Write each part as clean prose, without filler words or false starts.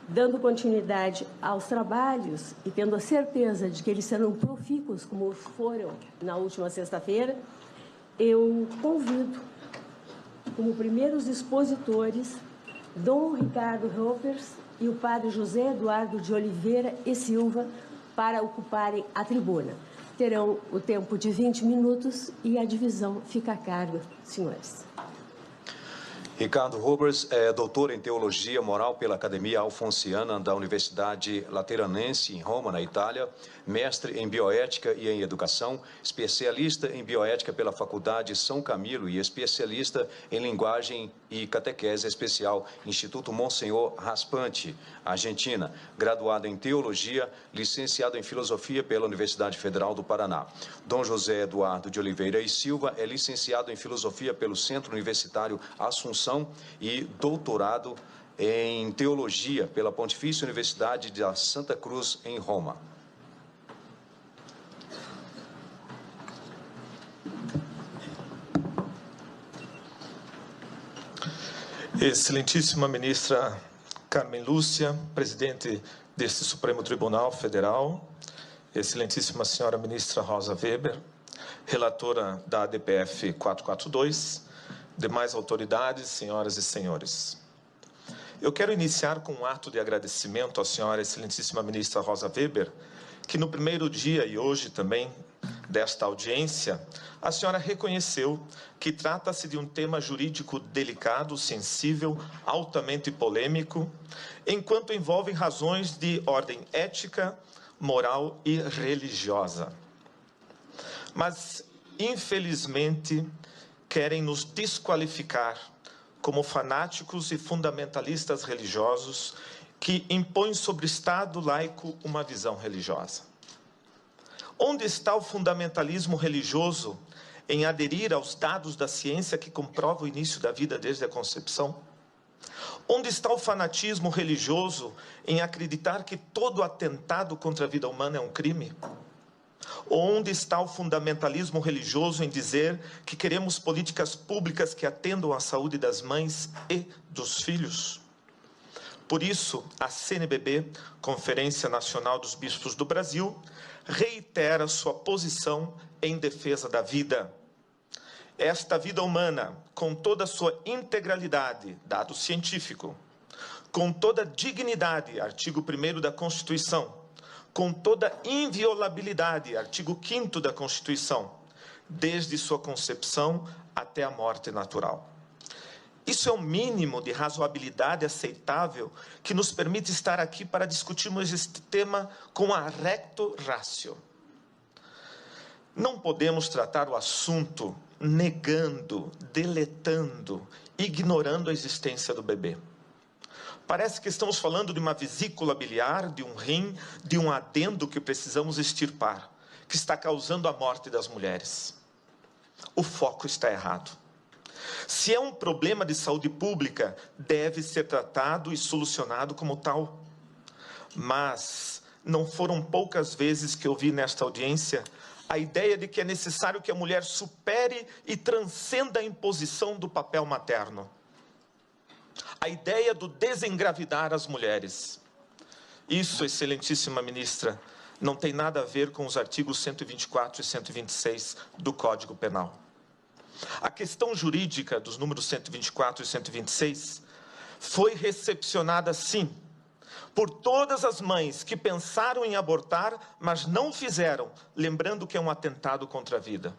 Dando continuidade aos trabalhos e tendo a certeza de que eles serão profícuos, como foram na última sexta-feira, eu convido, como primeiros expositores, Dom Ricardo Ropers e o padre José Eduardo de Oliveira e Silva para ocuparem a tribuna. Terão o tempo de 20 minutos e a divisão fica a cargo, senhores. Ricardo Ropers é doutor em Teologia Moral pela Academia Alfonsiana da Universidade Lateranense, em Roma, na Itália, mestre em Bioética e em Educação, especialista em Bioética pela Faculdade São Camilo e especialista em Linguagem e Catequese Especial, Instituto Monsenhor Raspante, Argentina, graduado em Teologia, licenciado em Filosofia pela Universidade Federal do Paraná. Dom José Eduardo de Oliveira e Silva é licenciado em Filosofia pelo Centro Universitário Assunção e doutorado em Teologia pela Pontifícia Universidade da Santa Cruz, em Roma. Excelentíssima ministra Carmen Lúcia, presidente deste Supremo Tribunal Federal, excelentíssima senhora ministra Rosa Weber, relatora da ADPF 442, demais autoridades, senhoras e senhores. Eu quero iniciar com um ato de agradecimento à senhora excelentíssima ministra Rosa Weber, que no primeiro dia e hoje também desta audiência, a senhora reconheceu que trata-se de um tema jurídico delicado, sensível, altamente polêmico, enquanto envolve razões de ordem ética, moral e religiosa. Mas, infelizmente, querem nos desqualificar como fanáticos e fundamentalistas religiosos que impõem sobre o Estado laico uma visão religiosa. Onde está o fundamentalismo religioso em aderir aos dados da ciência que comprovam o início da vida desde a concepção? Onde está o fanatismo religioso em acreditar que todo atentado contra a vida humana é um crime? Onde está o fundamentalismo religioso em dizer que queremos políticas públicas que atendam à saúde das mães e dos filhos? Por isso, a CNBB, Conferência Nacional dos Bispos do Brasil, reitera sua posição em defesa da vida. Esta vida humana, com toda a sua integralidade, dado científico, com toda a dignidade, artigo 1º da Constituição, com toda inviolabilidade, artigo 5º da Constituição, desde sua concepção até a morte natural. Isso é o mínimo de razoabilidade aceitável que nos permite estar aqui para discutirmos este tema com a recto ratio. Não podemos tratar o assunto negando, deletando, ignorando a existência do bebê. Parece que estamos falando de uma vesícula biliar, de um rim, de um adendo que precisamos extirpar, que está causando a morte das mulheres. O foco está errado. Se é um problema de saúde pública, deve ser tratado e solucionado como tal. Mas não foram poucas vezes que eu vi nesta audiência a ideia de que é necessário que a mulher supere e transcenda a imposição do papel materno. A ideia do desengravidar as mulheres. Isso, excelentíssima ministra, não tem nada a ver com os artigos 124 e 126 do Código Penal. A questão jurídica dos números 124 e 126 foi recepcionada, sim, por todas as mães que pensaram em abortar, mas não fizeram, lembrando que é um atentado contra a vida.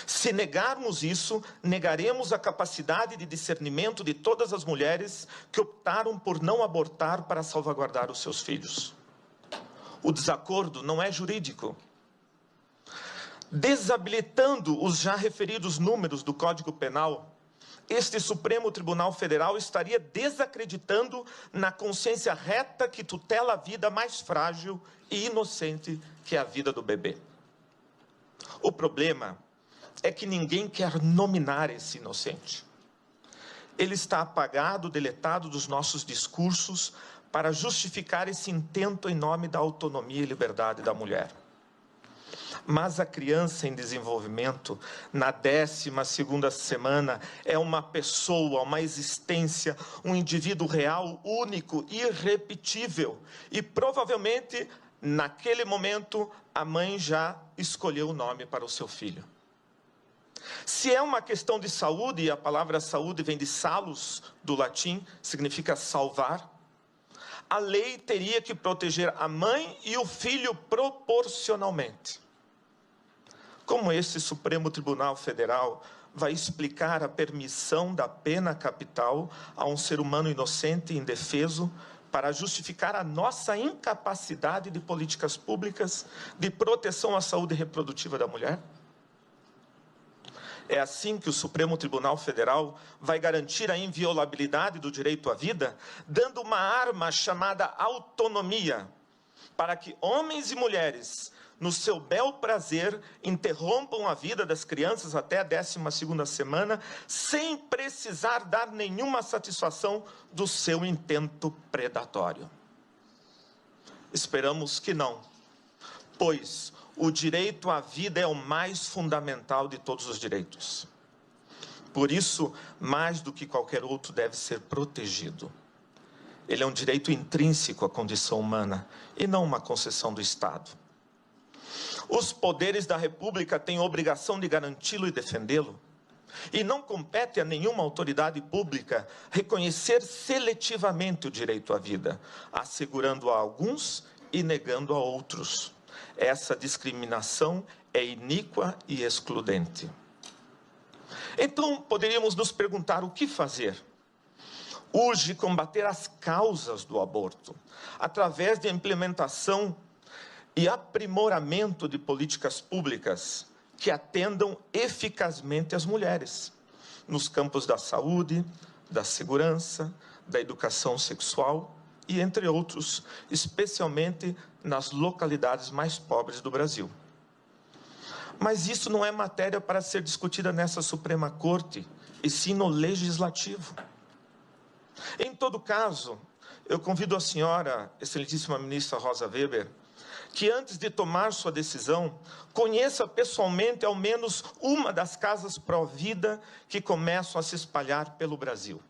Se negarmos isso, negaremos a capacidade de discernimento de todas as mulheres que optaram por não abortar para salvaguardar os seus filhos. O desacordo não é jurídico. Desabilitando os já referidos números do Código Penal, este Supremo Tribunal Federal estaria desacreditando na consciência reta que tutela a vida mais frágil e inocente que é a vida do bebê. O problema é que ninguém quer nominar esse inocente. Ele está apagado, deletado dos nossos discursos para justificar esse intento em nome da autonomia e liberdade da mulher. Mas a criança em desenvolvimento, na 12ª semana, é uma pessoa, uma existência, um indivíduo real, único, irrepetível. E provavelmente, naquele momento, a mãe já escolheu o nome para o seu filho. Se é uma questão de saúde, e a palavra saúde vem de salus, do latim, significa salvar, a lei teria que proteger a mãe e o filho proporcionalmente. Como esse Supremo Tribunal Federal vai explicar a permissão da pena capital a um ser humano inocente e indefeso para justificar a nossa incapacidade de políticas públicas de proteção à saúde reprodutiva da mulher? É assim que o Supremo Tribunal Federal vai garantir a inviolabilidade do direito à vida, dando uma arma chamada autonomia, para que homens e mulheres, no seu bel prazer, interrompam a vida das crianças até a 12ª semana, sem precisar dar nenhuma satisfação do seu intento predatório. Esperamos que não, pois o direito à vida é o mais fundamental de todos os direitos. Por isso, mais do que qualquer outro, deve ser protegido. Ele é um direito intrínseco à condição humana e não uma concessão do Estado. Os poderes da República têm a obrigação de garanti-lo e defendê-lo. E não compete a nenhuma autoridade pública reconhecer seletivamente o direito à vida, assegurando a alguns e negando a outros. Essa discriminação é iníqua e excludente. Então, poderíamos nos perguntar o que fazer? Urge combater as causas do aborto, através da implementação e aprimoramento de políticas públicas que atendam eficazmente as mulheres, nos campos da saúde, da segurança, da educação sexual e entre outros, especialmente nas localidades mais pobres do Brasil. Mas isso não é matéria para ser discutida nessa Suprema Corte, e sim no Legislativo. Em todo caso, eu convido a senhora, excelentíssima ministra Rosa Weber, que antes de tomar sua decisão, conheça pessoalmente ao menos uma das casas pró-vida que começam a se espalhar pelo Brasil.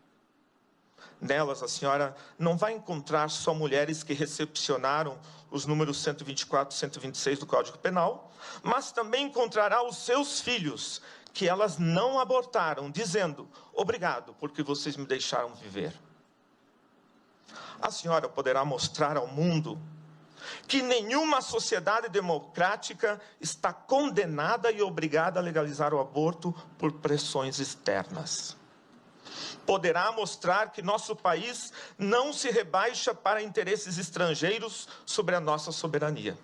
Nelas, a senhora não vai encontrar só mulheres que recepcionaram os números 124 e 126 do Código Penal, mas também encontrará os seus filhos, que elas não abortaram, dizendo: obrigado, porque vocês me deixaram viver. A senhora poderá mostrar ao mundo que nenhuma sociedade democrática está condenada e obrigada a legalizar o aborto por pressões externas. Poderá mostrar que nosso país não se rebaixa para interesses estrangeiros sobre a nossa soberania.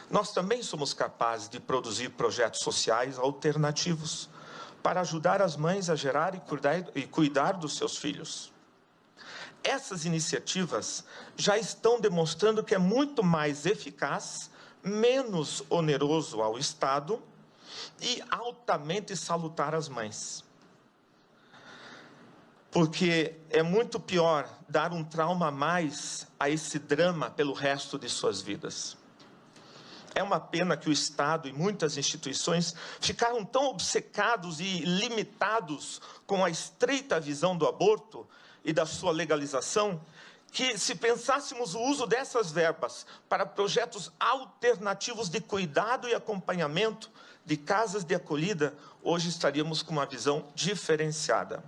Nós também somos capazes de produzir projetos sociais alternativos para ajudar as mães a gerar e cuidar dos seus filhos. Essas iniciativas já estão demonstrando que é muito mais eficaz, menos oneroso ao Estado e altamente salutar às mães. Porque é muito pior dar um trauma a mais a esse drama pelo resto de suas vidas. É uma pena que o Estado e muitas instituições ficaram tão obcecados e limitados com a estreita visão do aborto e da sua legalização, que se pensássemos o uso dessas verbas para projetos alternativos de cuidado e acompanhamento de casas de acolhida, hoje estaríamos com uma visão diferenciada.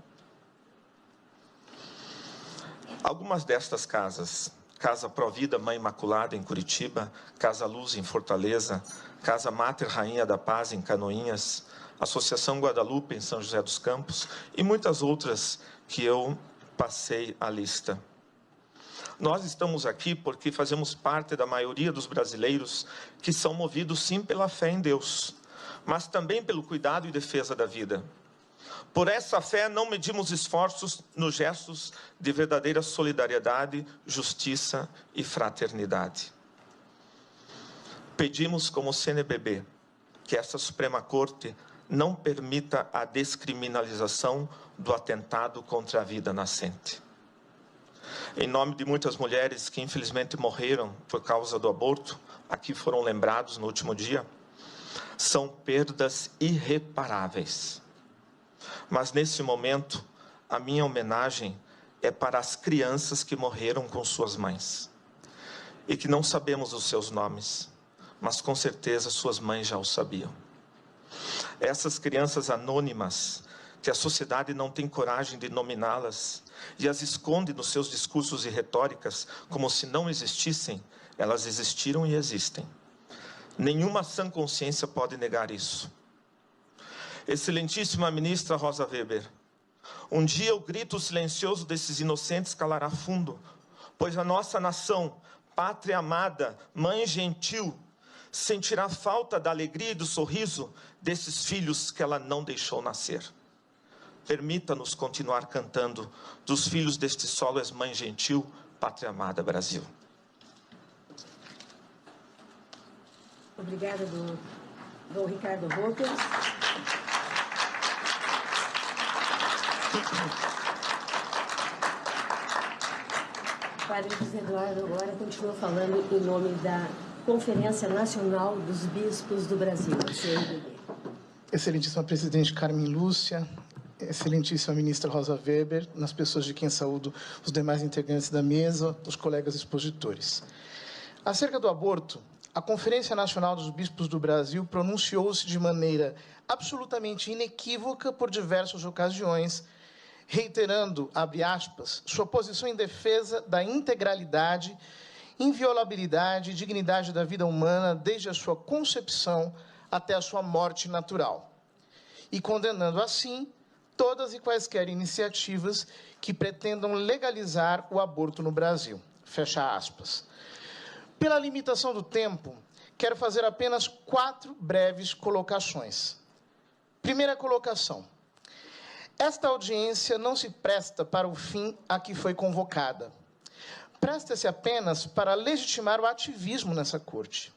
Algumas destas casas, Casa Pró-Vida Mãe Imaculada em Curitiba, Casa Luz em Fortaleza, Casa Mater Rainha da Paz em Canoinhas, Associação Guadalupe em São José dos Campos e muitas outras que eu passei a lista. Nós estamos aqui porque fazemos parte da maioria dos brasileiros que são movidos sim pela fé em Deus, mas também pelo cuidado e defesa da vida. Por essa fé não medimos esforços nos gestos de verdadeira solidariedade, justiça e fraternidade. Pedimos como CNBB que essa Suprema Corte não permita a descriminalização do atentado contra a vida nascente. Em nome de muitas mulheres que infelizmente morreram por causa do aborto, aqui foram lembrados no último dia, são perdas irreparáveis. Mas, nesse momento, a minha homenagem é para as crianças que morreram com suas mães e que não sabemos os seus nomes, mas com certeza suas mães já o sabiam. Essas crianças anônimas, que a sociedade não tem coragem de nominá-las e as esconde nos seus discursos e retóricas como se não existissem, elas existiram e existem. Nenhuma sã consciência pode negar isso. Excelentíssima ministra Rosa Weber, um dia o grito silencioso desses inocentes calará fundo, pois a nossa nação, pátria amada, mãe gentil, sentirá falta da alegria e do sorriso desses filhos que ela não deixou nascer. Permita-nos continuar cantando dos filhos deste solo és mãe gentil, pátria amada Brasil. Obrigada, Dom Ricardo Robles. O padre José Eduardo agora continua falando em nome da Conferência Nacional dos Bispos do Brasil, a CNBB. Excelentíssima Presidente Carmen Lúcia, excelentíssima Ministra Rosa Weber, nas pessoas de quem saúdo os demais integrantes da mesa, os colegas expositores. Acerca do aborto, a Conferência Nacional dos Bispos do Brasil pronunciou-se de maneira absolutamente inequívoca por diversas ocasiões, reiterando, abre aspas, sua posição em defesa da integralidade, inviolabilidade e dignidade da vida humana desde a sua concepção até a sua morte natural, e condenando, assim, todas e quaisquer iniciativas que pretendam legalizar o aborto no Brasil. Fecha aspas. Pela limitação do tempo, quero fazer apenas 4 breves colocações. Primeira colocação. Esta audiência não se presta para o fim a que foi convocada. Presta-se apenas para legitimar o ativismo nessa corte.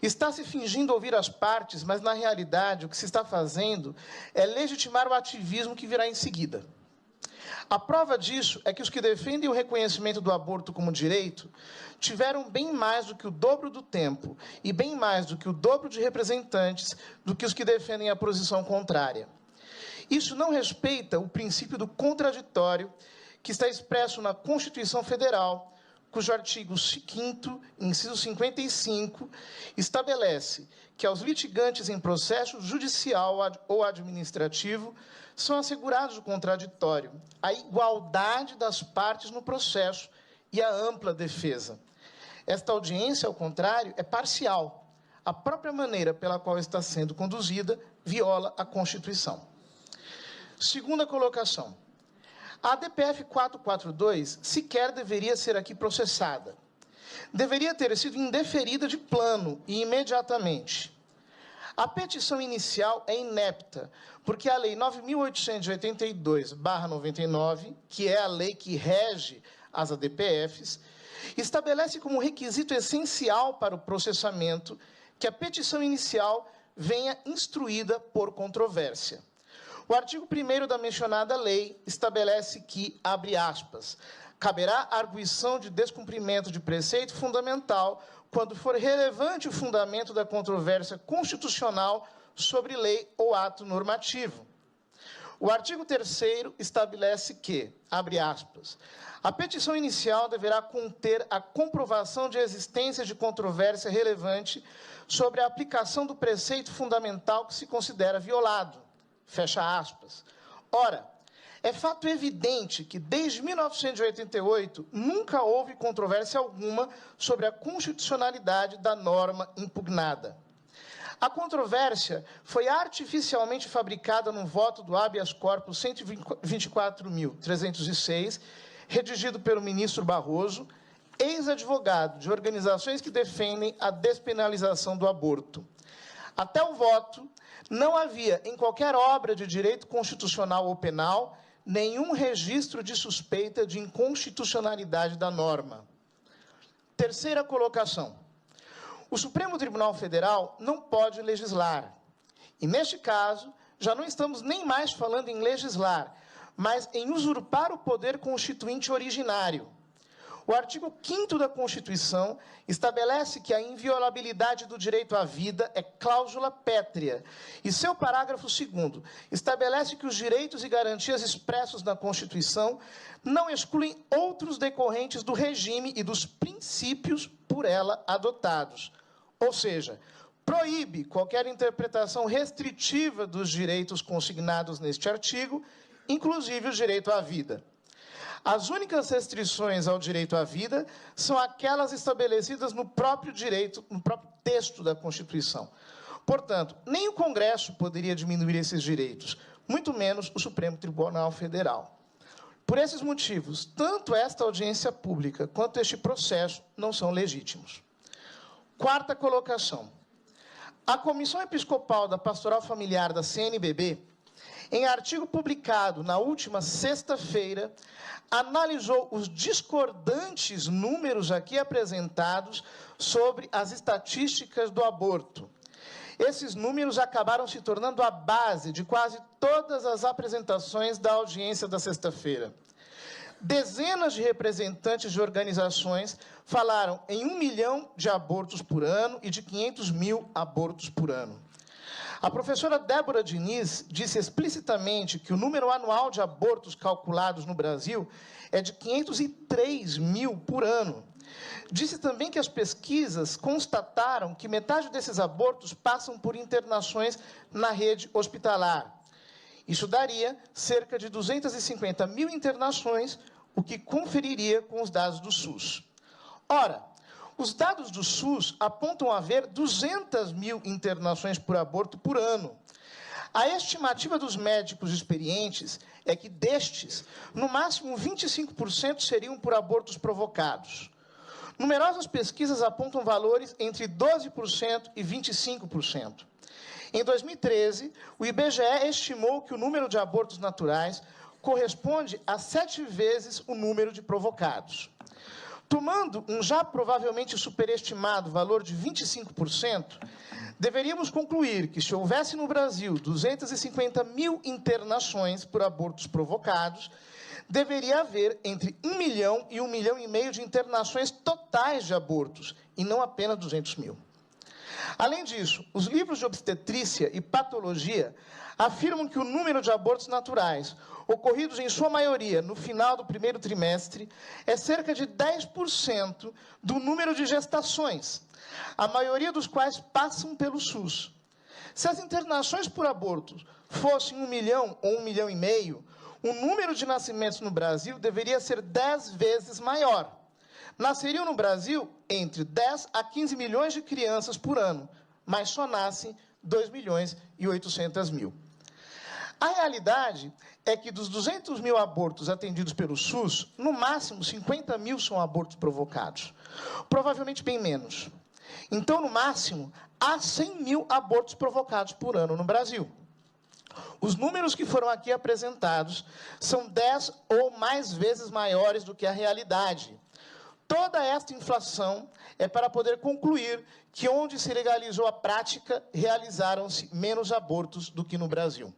Está se fingindo ouvir as partes, mas, na realidade, o que se está fazendo é legitimar o ativismo que virá em seguida. A prova disso é que os que defendem o reconhecimento do aborto como direito tiveram bem mais do que o dobro do tempo e bem mais do que o dobro de representantes do que os que defendem a posição contrária. Isso não respeita o princípio do contraditório que está expresso na Constituição Federal, cujo artigo 5º, inciso 55, estabelece que aos litigantes em processo judicial ou administrativo são assegurados o contraditório, a igualdade das partes no processo e a ampla defesa. Esta audiência, ao contrário, é parcial. A própria maneira pela qual está sendo conduzida viola a Constituição. Segunda colocação. A ADPF 442 sequer deveria ser aqui processada. Deveria ter sido indeferida de plano e imediatamente. A petição inicial é inepta, porque a Lei 9.882/99, que é a lei que rege as ADPFs, estabelece como requisito essencial para o processamento que a petição inicial venha instruída por controvérsia. O artigo 1º da mencionada lei estabelece que, abre aspas, caberá arguição de descumprimento de preceito fundamental quando for relevante o fundamento da controvérsia constitucional sobre lei ou ato normativo. O artigo 3º estabelece que, abre aspas, a petição inicial deverá conter a comprovação de existência de controvérsia relevante sobre a aplicação do preceito fundamental que se considera violado. Fecha aspas. Ora, é fato evidente que, desde 1988, nunca houve controvérsia alguma sobre a constitucionalidade da norma impugnada. A controvérsia foi artificialmente fabricada no voto do habeas corpus 124.306, redigido pelo ministro Barroso, ex-advogado de organizações que defendem a despenalização do aborto. Até o voto, não havia, em qualquer obra de direito constitucional ou penal, nenhum registro de suspeita de inconstitucionalidade da norma. Terceira colocação. O Supremo Tribunal Federal não pode legislar. E, neste caso, já não estamos nem mais falando em legislar, mas em usurpar o poder constituinte originário. O artigo 5º da Constituição estabelece que a inviolabilidade do direito à vida é cláusula pétrea, e seu parágrafo 2º estabelece que os direitos e garantias expressos na Constituição não excluem outros decorrentes do regime e dos princípios por ela adotados. Ou seja, proíbe qualquer interpretação restritiva dos direitos consignados neste artigo, inclusive o direito à vida. As únicas restrições ao direito à vida são aquelas estabelecidas no próprio texto da Constituição. Portanto, nem o Congresso poderia diminuir esses direitos, muito menos o Supremo Tribunal Federal. Por esses motivos, tanto esta audiência pública quanto este processo não são legítimos. Quarta colocação. A Comissão Episcopal da Pastoral Familiar da CNBB, em artigo publicado na última sexta-feira, analisou os discordantes números aqui apresentados sobre as estatísticas do aborto. Esses números acabaram se tornando a base de quase todas as apresentações da audiência da sexta-feira. Dezenas de representantes de organizações falaram em 1 milhão de abortos por ano e de 500 mil abortos por ano. A professora Débora Diniz disse explicitamente que o número anual de abortos calculados no Brasil é de 503 mil por ano. Disse também que as pesquisas constataram que metade desses abortos passam por internações na rede hospitalar. Isso daria cerca de 250 mil internações, o que conferiria com os dados do SUS. Ora, os dados do SUS apontam haver 200 mil internações por aborto por ano. A estimativa dos médicos experientes é que destes, no máximo 25% seriam por abortos provocados. Numerosas pesquisas apontam valores entre 12% e 25%. Em 2013, o IBGE estimou que o número de abortos naturais corresponde a 7 vezes o número de provocados. Tomando um já provavelmente superestimado valor de 25%, deveríamos concluir que, se houvesse no Brasil 250 mil internações por abortos provocados, deveria haver entre 1 milhão e 1,5 milhão de internações totais de abortos, e não apenas 200 mil. Além disso, os livros de obstetrícia e patologia afirmam que o número de abortos naturais, ocorridos em sua maioria no final do primeiro trimestre, é cerca de 10% do número de gestações, a maioria dos quais passam pelo SUS. Se as internações por aborto fossem 1 milhão ou 1,5 milhão, o número de nascimentos no Brasil deveria ser 10 vezes maior. Nasceriam no Brasil entre 10 a 15 milhões de crianças por ano, mas só nascem 2 milhões e 800 mil. A realidade é que dos 200 mil abortos atendidos pelo SUS, no máximo 50 mil são abortos provocados. Provavelmente bem menos. Então, no máximo, há 100 mil abortos provocados por ano no Brasil. Os números que foram aqui apresentados são 10 ou mais vezes maiores do que a realidade. Toda esta inflação é para poder concluir que onde se legalizou a prática, realizaram-se menos abortos do que no Brasil.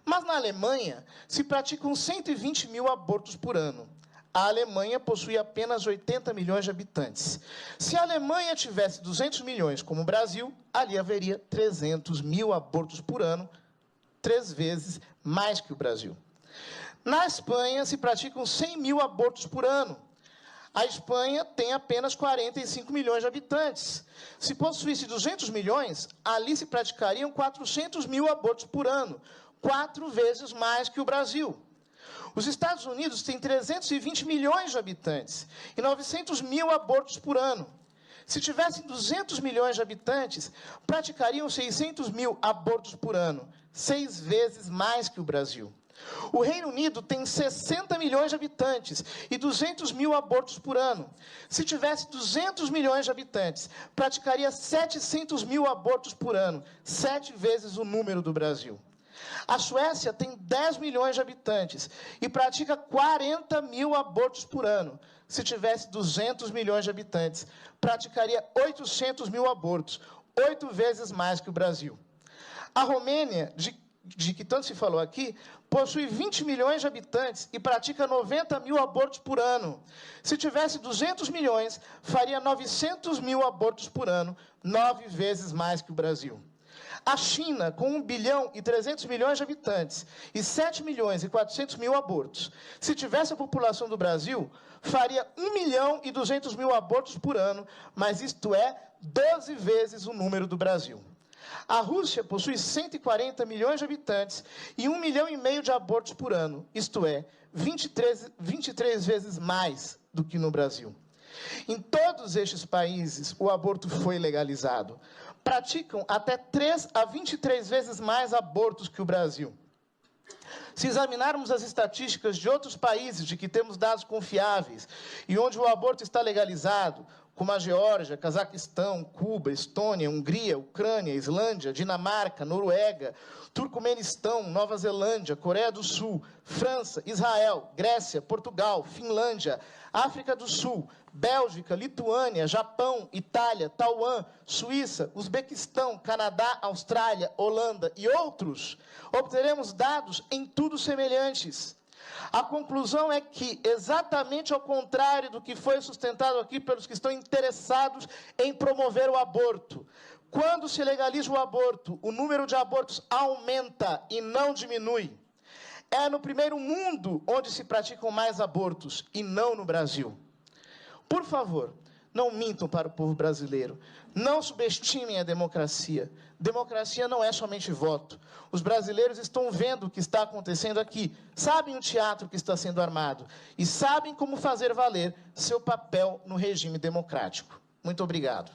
Mas na Alemanha, se praticam 120 mil abortos por ano. A Alemanha possui apenas 80 milhões de habitantes. Se a Alemanha tivesse 200 milhões, como o Brasil, ali haveria 300 mil abortos por ano, 3 vezes mais que o Brasil. Na Espanha, se praticam 100 mil abortos por ano. A Espanha tem apenas 45 milhões de habitantes. Se possuísse 200 milhões, ali se praticariam 400 mil abortos por ano, 4 vezes mais que o Brasil. Os Estados Unidos têm 320 milhões de habitantes e 900 mil abortos por ano. Se tivessem 200 milhões de habitantes, praticariam 600 mil abortos por ano, 6 vezes mais que o Brasil. O Reino Unido tem 60 milhões de habitantes e 200 mil abortos por ano. Se tivesse 200 milhões de habitantes, praticaria 700 mil abortos por ano, 7 vezes o número do Brasil. A Suécia tem 10 milhões de habitantes e pratica 40 mil abortos por ano. Se tivesse 200 milhões de habitantes, praticaria 800 mil abortos, 8 vezes mais que o Brasil. A Romênia, de que tanto se falou aqui, possui 20 milhões de habitantes e pratica 90 mil abortos por ano. Se tivesse 200 milhões, faria 900 mil abortos por ano, 9 vezes mais que o Brasil. A China, com 1 bilhão e 300 milhões de habitantes e 7 milhões e 400 mil abortos, se tivesse a população do Brasil, faria 1 milhão e 200 mil abortos por ano, mas isto é 12 vezes o número do Brasil. A Rússia possui 140 milhões de habitantes e 1 milhão e meio de abortos por ano, isto é 23 vezes mais do que no Brasil. Em todos estes países, o aborto foi legalizado. Praticam até 3 a 23 vezes mais abortos que o Brasil. Se examinarmos as estatísticas de outros países de que temos dados confiáveis e onde o aborto está legalizado, como a Geórgia, Cazaquistão, Cuba, Estônia, Hungria, Ucrânia, Islândia, Dinamarca, Noruega, Turcomenistão, Nova Zelândia, Coreia do Sul, França, Israel, Grécia, Portugal, Finlândia, África do Sul, Bélgica, Lituânia, Japão, Itália, Taiwan, Suíça, Uzbequistão, Canadá, Austrália, Holanda e outros, obteremos dados em tudo semelhantes. A conclusão é que, exatamente ao contrário do que foi sustentado aqui pelos que estão interessados em promover o aborto, quando se legaliza o aborto, o número de abortos aumenta e não diminui. É no primeiro mundo onde se praticam mais abortos e não no Brasil. Por favor, não mintam para o povo brasileiro. Não subestimem a democracia. Democracia não é somente voto. Os brasileiros estão vendo o que está acontecendo aqui. Sabem o teatro que está sendo armado. E sabem como fazer valer seu papel no regime democrático. Muito obrigado.